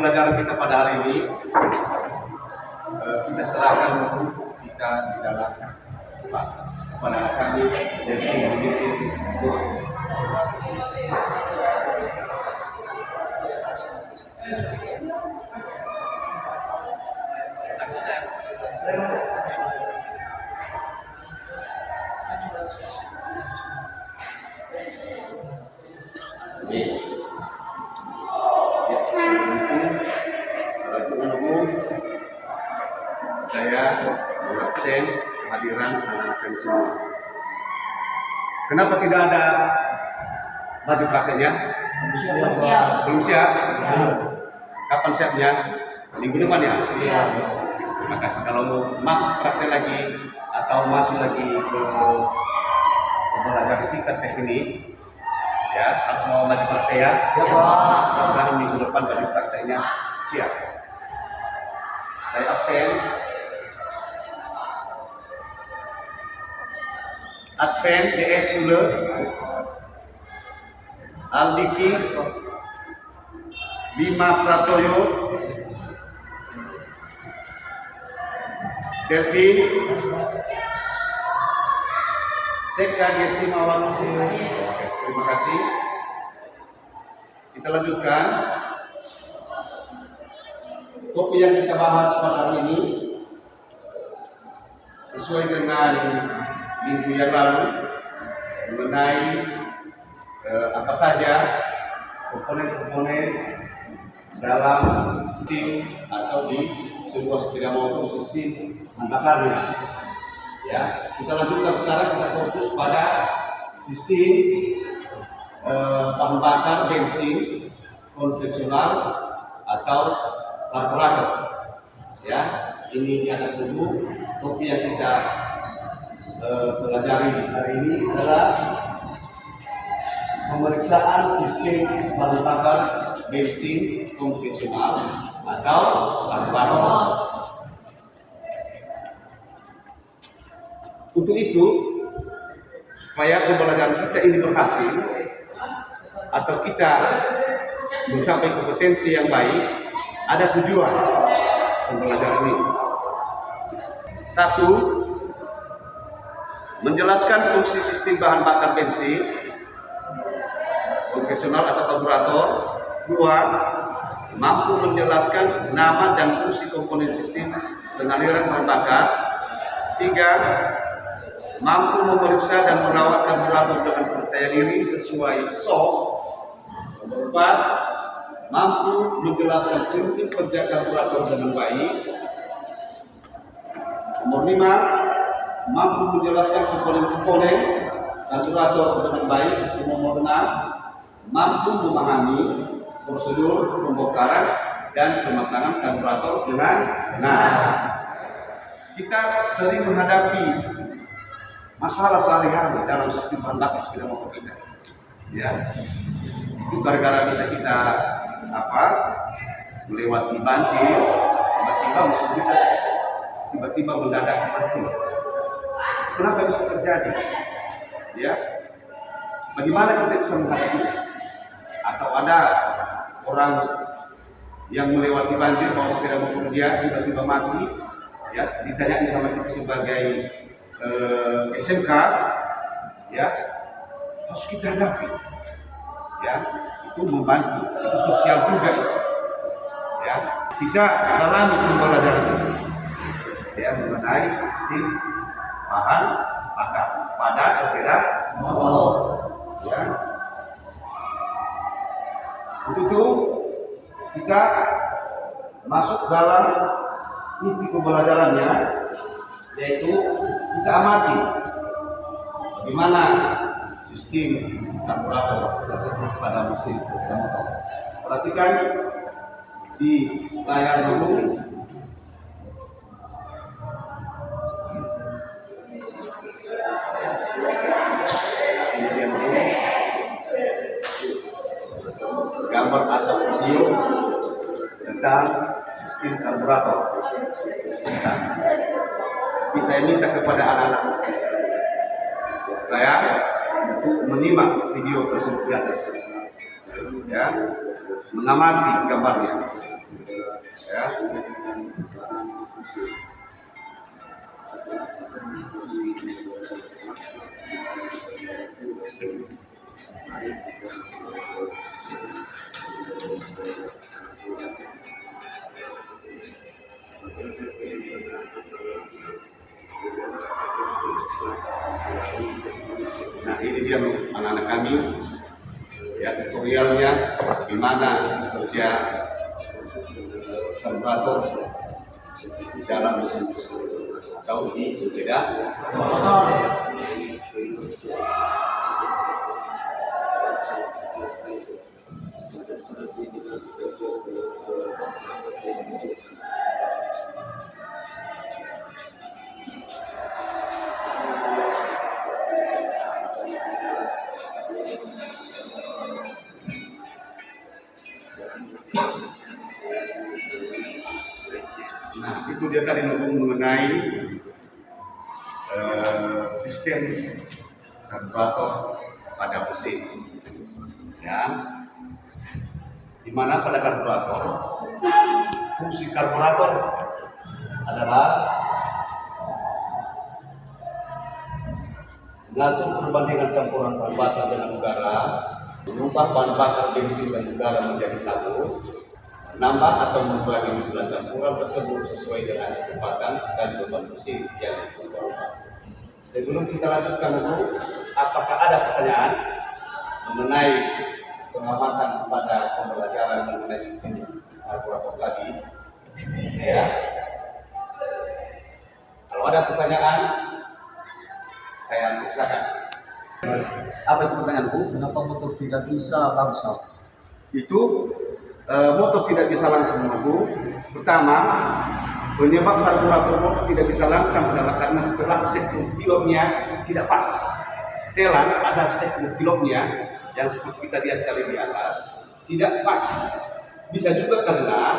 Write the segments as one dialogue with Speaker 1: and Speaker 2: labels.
Speaker 1: pembelajaran kita pada hari ini kita serahkan untuk kita di dalam pada kami dari saya mengabsen kehadiran anak-anak kami semua. Kenapa tidak ada baju prakteknya? Belum siap. Kapan siapnya? Minggu depan ya? Iya. Terima kasih. Kalau mau masuk praktek lagi atau masuk lagi ke belajar tingkat teknik, ya harus mau baju praktek ya. Karena minggu depan baju prakteknya siap. Saya absen. Advent DS Ule Aldiki Bima Prasoyo Delvin Seka Desi Mawar. Terima kasih. Kita lanjutkan. Topik yang kita bahas pada hari ini sesuai dengan minggu yang lalu mengenai apa saja komponen-komponen dalam tim atau di sebuah sepeda motor sistem bakarnya. Ya, kita lanjutkan sekarang, kita fokus pada sistem bahan bakar bensin konvensional atau karburator. Ya, ini di atas buku. Topik yang kita pelajari hari ini adalah pemeriksaan sistem bahan bakar bensin konvensional atau karburator. Untuk itu, supaya pembelajaran kita ini berhasil atau kita mencapai kompetensi yang baik, ada tujuan pembelajaran ini. Satu, menjelaskan fungsi sistem bahan bakar bensin konvensional atau karburator. Dua, mampu menjelaskan nama dan fungsi komponen sistem pengaliran bahan bakar. Tiga, mampu memeriksa dan merawat karburator dengan percaya diri sesuai SOP. Nomor 4, mampu menjelaskan prinsip kerja karburator dengan baik. Nomor 5, mampu menjelaskan komponen-komponen karburator dengan baik. Nomor 6, mampu memahami prosedur pembongkaran dan pemasangan karburator dengan benar. Kita sering menghadapi masalah sehari-hari dalam sistem bahan bakar sepeda motor kita. Ya, itu gara-gara bisa kita melewati banjir, tiba-tiba musim kita tiba-tiba mendadak mati. Kenapa bisa terjadi? Ya, bagaimana kita bisa menghadapi? Atau ada orang yang melewati banjir bawa sepeda motor dia tiba-tiba mati, ya, ditanyain sama kita sebagai SMK, ya, harus kita hadapi, ya, itu membantu, itu sosial juga itu, ya. Kita dalami pembelajaran ini, ya, mengenai sistem bahan bakar pada sepeda motor, ya. Untuk itu kita masuk dalam inti pembelajarannya, yaitu kita amati bagaimana sistem karburator tersebut pada mesin sepeda motor. Perhatikan di layar dulu. Gambar atau video tentang sistem karburator. Bisa minta kepada anak-anak saya untuk menyimak video tersebut di atas. ya, mengamati gambarnya, ya. Nah, ini dia anak-anak kami, ya, tutorialnya gimana kerja karburator di dalam mesin atau di sepeda motor. Nah, itu dia tadi mengenai sistem karburator pada mesin, ya. Di mana pada karburator, fungsi karburator adalah mengatur perbandingan campuran bahan bakar dengan udara, mengubah bahan bakar bensin dan udara menjadi tabur, menambah atau mengurangi jumlah campuran tersebut sesuai dengan kecepatan dan beban mesin yang diperlukan. Sebelum kita lanjutkan dulu, apakah ada pertanyaan mengenai pengamatan pada pembelajaran mengenai sistem karburator tadi? Ya. Kalau ada pertanyaan, saya silakan. Apa itu pertanyaanku?
Speaker 2: Kenapa motor tidak bisa langsung?
Speaker 1: Itu motor tidak bisa langsung maju. Pertama, penyebab karburator motor tidak bisa langsung adalah karena setelah segmen pilotnya tidak pas. Setelah ada segmen pilotnya yang seperti kita lihat tadi di atas tidak pas. Bisa juga karena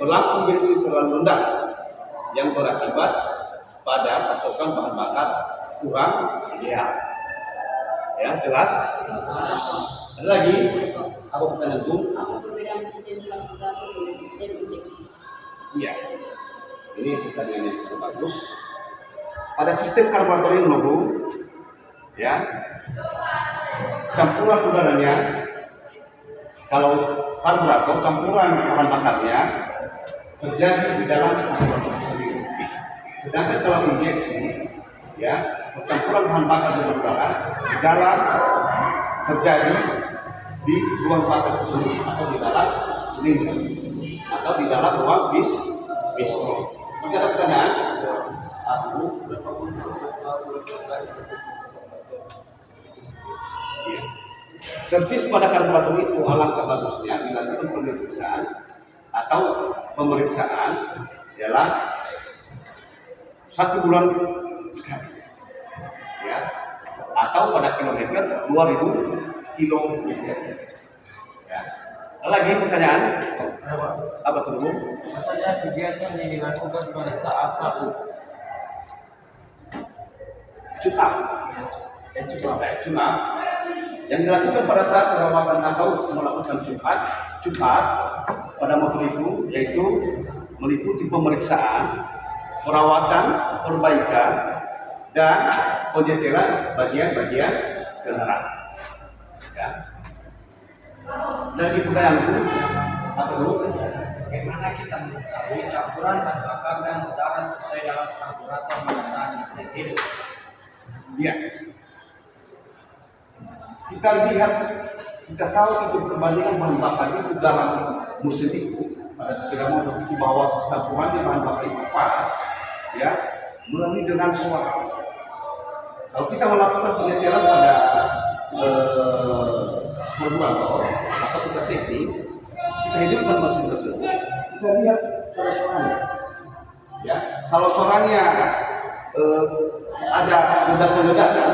Speaker 1: pelampung bensin terlalu rendah yang berakibat pada pasokan bahan bakar kurang ideal. Ya, jelas? Ada lagi? Apa pertanyaan Bu?
Speaker 3: Apa perbedaan sistem karburator dengan sistem injeksi?
Speaker 1: Iya. Ini pertanyaan yang sangat bagus. Pada sistem karburator ini, Bu, ya, campuran udaranya, kalau karburator campuran bahan bakarnya terjadi di dalam karburator sendiri. Sedangkan kalau injeksi, ya, campuran bahan bakar dengan udara di dalam terjadi di ruang bakar tersebut atau di dalam silinder atau di dalam ruang pistol. Masih ada pertanyaan? Aku. Ya. Servis pada karburator itu alangkah bagusnya dilakukan pemeriksaan atau pemeriksaan ialah 1 bulan sekali, ya, atau pada kilometer 2000 kilometer. Ya. Lagi pertanyaan? Apa tuh Bu?
Speaker 2: Apa saja kegiatan yang dilakukan pada saat tabur?
Speaker 1: Cutap. Cutap. Yang dilakukan pada saat perawatan atau melakukan cupat pada motor itu yaitu meliputi pemeriksaan, perawatan, perbaikan, dan penyetelan bagian-bagian kendaraan. Ya. Lagi pertanyaan apa dulu?
Speaker 2: Bagaimana kita mengetahui campuran bahan bakar dan udara sesuai dalam karburator pada saat mesin ini?
Speaker 1: Ya. Kita lihat, kita tahu itu perbandingan bahan bakar itu dalam mesin itu pada sepeda motor di bawah campurannya bahan bakar itu pas, ya, melalui dengan suara. Kalau kita melakukan penyetelan pada karburator atau kita setting, kita hidupkan mesin tersebut, kita lihat pada suaranya. Ya, kalau suaranya ada ledakan-ledakan,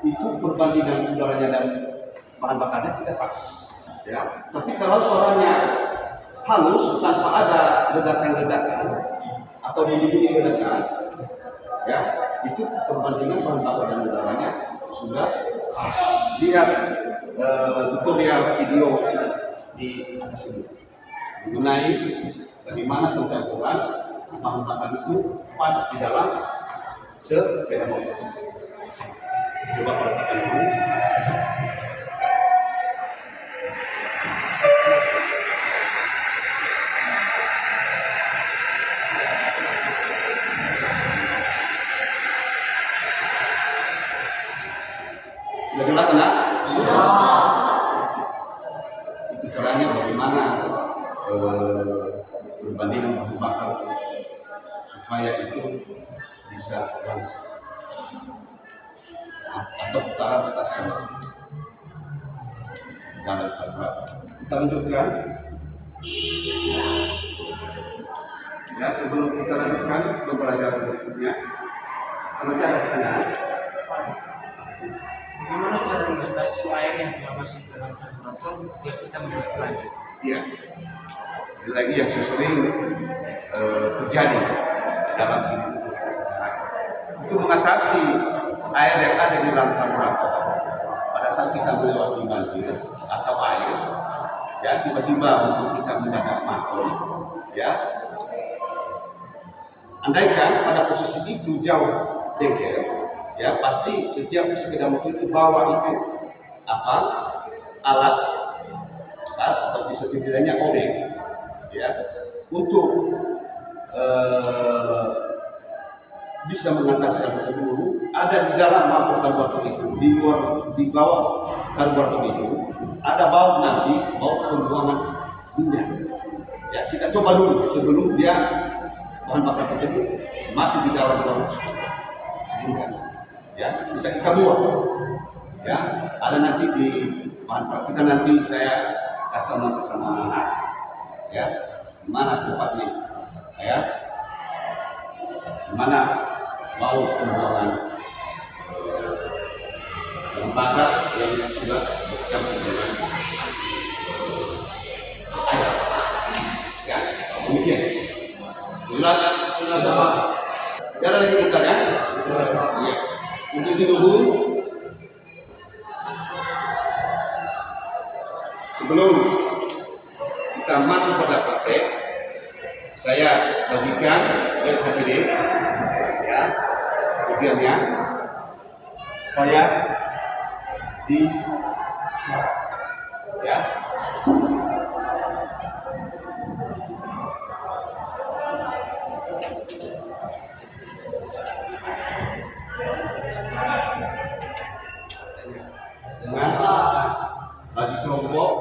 Speaker 1: itu perbandingan udaranya dan bahan bakarnya tidak pas. Ya, tapi kalau suaranya halus tanpa ada ledakan-ledakan atau bunyi-bunyi ledakan, ya, itu perbandingan bahan bakar dan udaranya sudah pas. Lihat tutorial tutorial video di atas ini mengenai bagaimana pencampuran bahan bakar itu pas di dalam sepeda motor. Coba perhatikan dulu. Sudah jelas enggak? Sudah. Itu caranya bagaimana perbandingan bahan bakar supaya itu bisa langsung atau putaran stasiun dan kita lanjutkan. Ya, sebelum kita lanjutkan pembelajaran berikutnya, karena saya ada pertanyaan.
Speaker 2: Bagaimana cara mengatasi air yang tidak masuk ke dalam karburator biar kita membuat lanjut?
Speaker 1: Iya, ini lagi yang sering terjadi dalam hidup itu mengatasi air yang ada di dalam karburator pada saat kita melewati banjir atau air, ya tiba-tiba mesin kita mendadak mati, ya. Andaikan pada posisi itu jauh bengkel, ya pasti setiap sepeda motor itu bawa itu apa alat atau setidaknya obeng, ya untuk bisa mengatasi hal tersebut. Ada di dalam mangkuk karburator itu, di bawah karburator itu ada bau nanti bau pembuangan minyak. Ya kita coba dulu sebelum dia bahan bakar tersebut masuk di dalam sehingga ya bisa kita buang. Ya ada nanti di bahan bakar kita nanti saya kasih tahu bersama anak ya mana tempatnya ya mana bau pembuangan bahan bakar yang sudah bercampur dengan air ya demikian jelas ada lagi bertanya ya untuk dulu sebelum kita masuk pada praktek saya bagikan LHPD ya tujuannya supaya di ya dengan bagi kelompok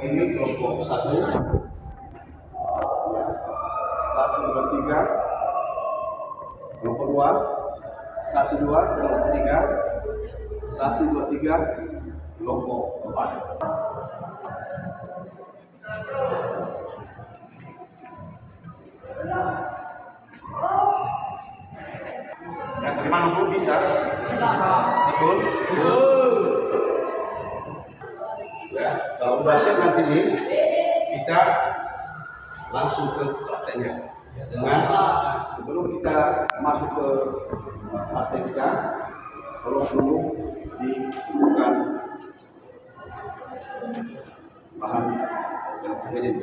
Speaker 1: ini kelompok 1 ya, 1, 2, 3 kelompok 2 1, 2 kelompok 3 1, 2, 3 kelompok 4 ya bagaimana Bu bisa? Betul? Ya, kalau udah siap nanti nih kita langsung ke prakteknya dengan sebelum kita masuk ke praktek kita tolong dulu dibutuhkan bahan ini.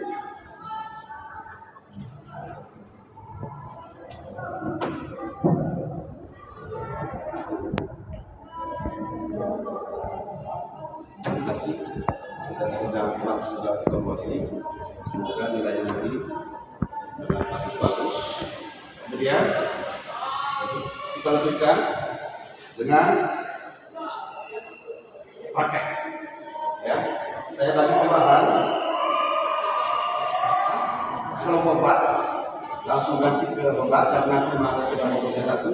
Speaker 1: Kita sudah evaluasi, semoga nilainya nanti sangat bagus. Kemudian kita lanjutkan dengan praktek. Ya, saya bagi pembahasan kelompok 4 langsung ganti ke kelompok karena cuma sudah mau satu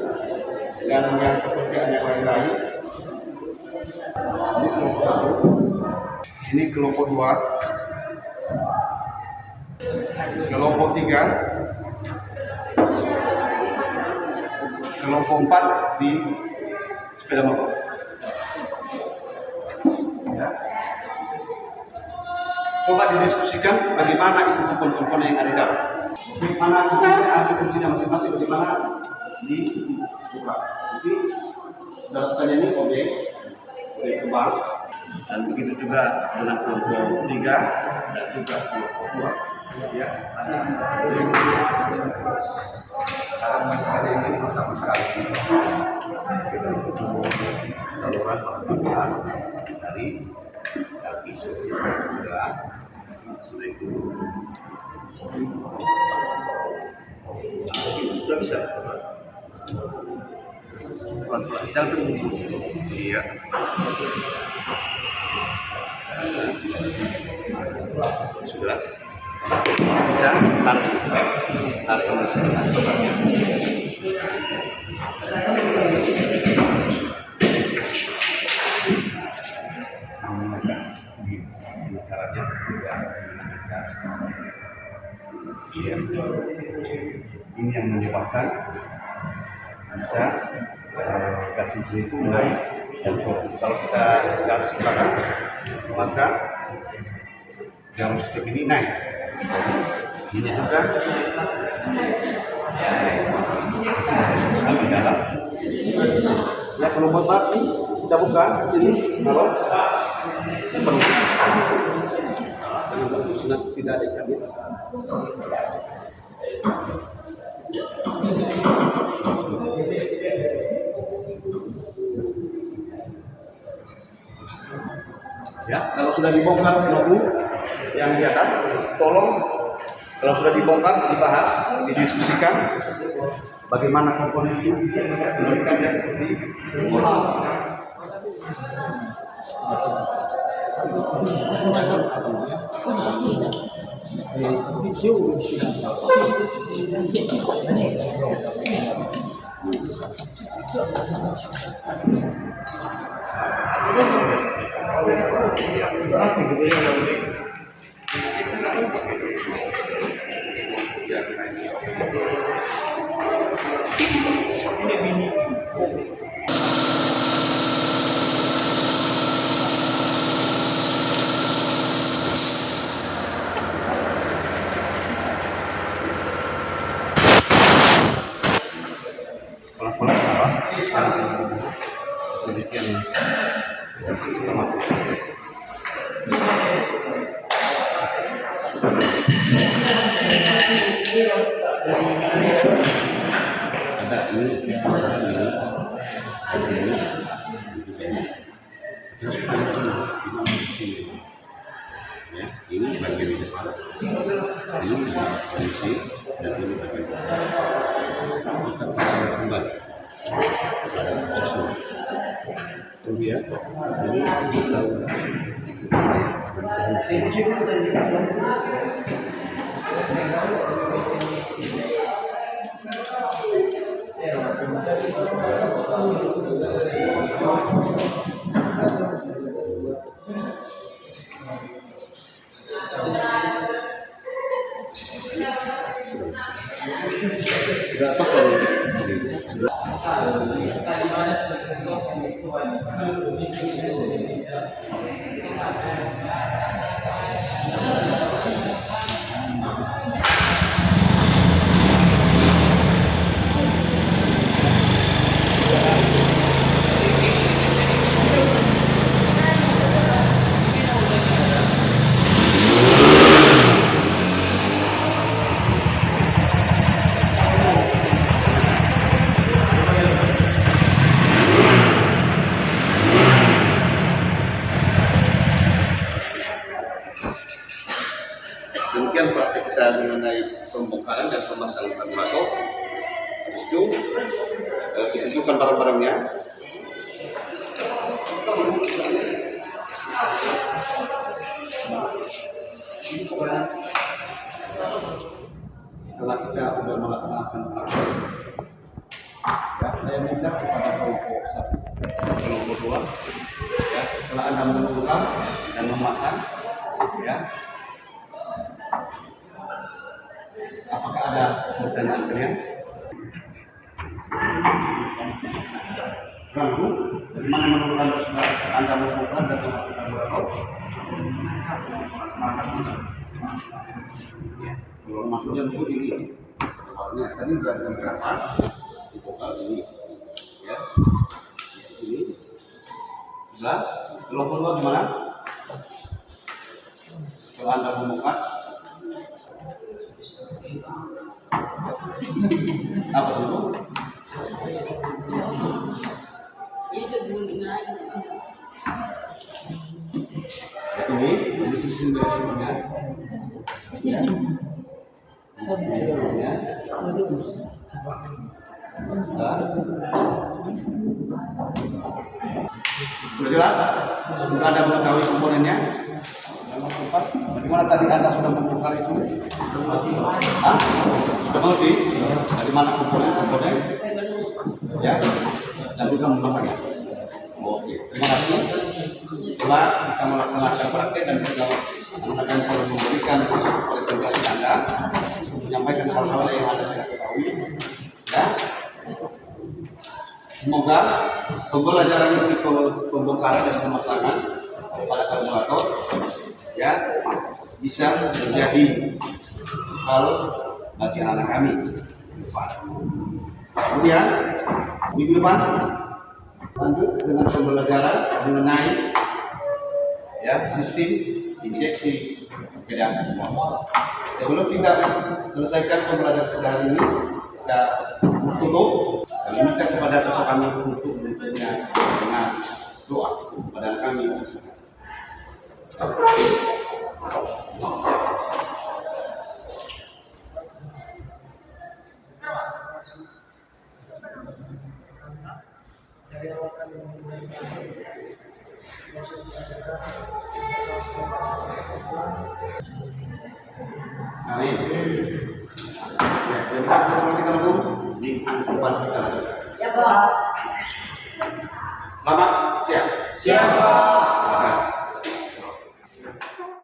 Speaker 1: dan dengan pekerjaan yang lain-lain. Ini kelompok 1, ini kelompok 2, kelompok 3, kelompok 4 di sepeda motor. Ya. Coba didiskusikan bagaimana itu komponen yang ada di dalam. Bagaimana ada kuncinya masing-masing, bagaimana dibuka. Jadi sudah ini objek kembang Dan begitu juga anak kelompok 3 dan juga kelompok 2. Ya, sekarang ini sama sekali kita butuh saluran bahan dari LPG sudah itu sudah bisa pelan-pelan jangan terburu-buru. Iya. Sudah. Dan tarik caranya ini yang menyebabkan bisa gas itu naik dan kalau kita gas bakar maka gas ini naik. Ini juga di dalam. Ya kalau buat batu kita buka sini kalau sudah tidak ada ikan. Ya, kalau sudah dibongkar nobu yang di atas, tolong kalau sudah dibongkar dibahas, didiskusikan bagaimana komponen itu bisa diberikannya seperti pelan-pelan salah. Demikian ada ini ini bagian di depan, ini posisi dan ini bagian kita kembali pada posisi kemudian ini kita sudah apa kalau demikian praktik kita mengenai pembongkaran dan pemasangan ventilator. Habis itu ditunjukkan barang-barangnya. Setelah kita sudah melaksanakan praktik, ya, saya minta kepada kelompok 1, kelompok 2, ya, setelah Anda menentukan dan memasang, ya, apakah ada pertanyaan kalian? Ganggu? Dari mana menemukan Anda melakukan dan melakukan berapa? Maksudnya itu ini. Awalnya tadi jam berapa? Di total ini, ya, di sini. Sudah. Telepon lo gimana? Kalau Anda membuka, apa dulu?
Speaker 3: Itu belum dengar.
Speaker 1: Ini sisi berikutnya. Ya. Ya. Sudah jelas? Sudah Anda mengetahui komponennya? Bagaimana tadi Anda sudah membongkar itu? Hah? Sudah mengerti? Dari mana komponen-komponen? Ya? Dan juga memasangnya. Oke, terima kasih. Setelah kita melaksanakan praktek dan juga akan memberikan presentasi Anda, menyampaikan hal-hal yang Anda tidak ketahui. Ya? Semoga pembelajaran untuk pembongkaran dan pemasangan pada karburator ya bisa menjadi hal bagi anak kami. Kemudian minggu depan lanjut dengan pembelajaran mengenai ya sistem injeksi sepeda. Sebelum kita selesaikan pembelajaran kita hari ini, kita tutup. Kami minta kepada sosok kami untuk menutupnya dengan doa kepada kami. Amin. Ya, kita lakukan di depan kita lagi.
Speaker 3: Ya, Pak.
Speaker 1: Selamat siang.
Speaker 2: Siap, Pak.
Speaker 1: Silakan.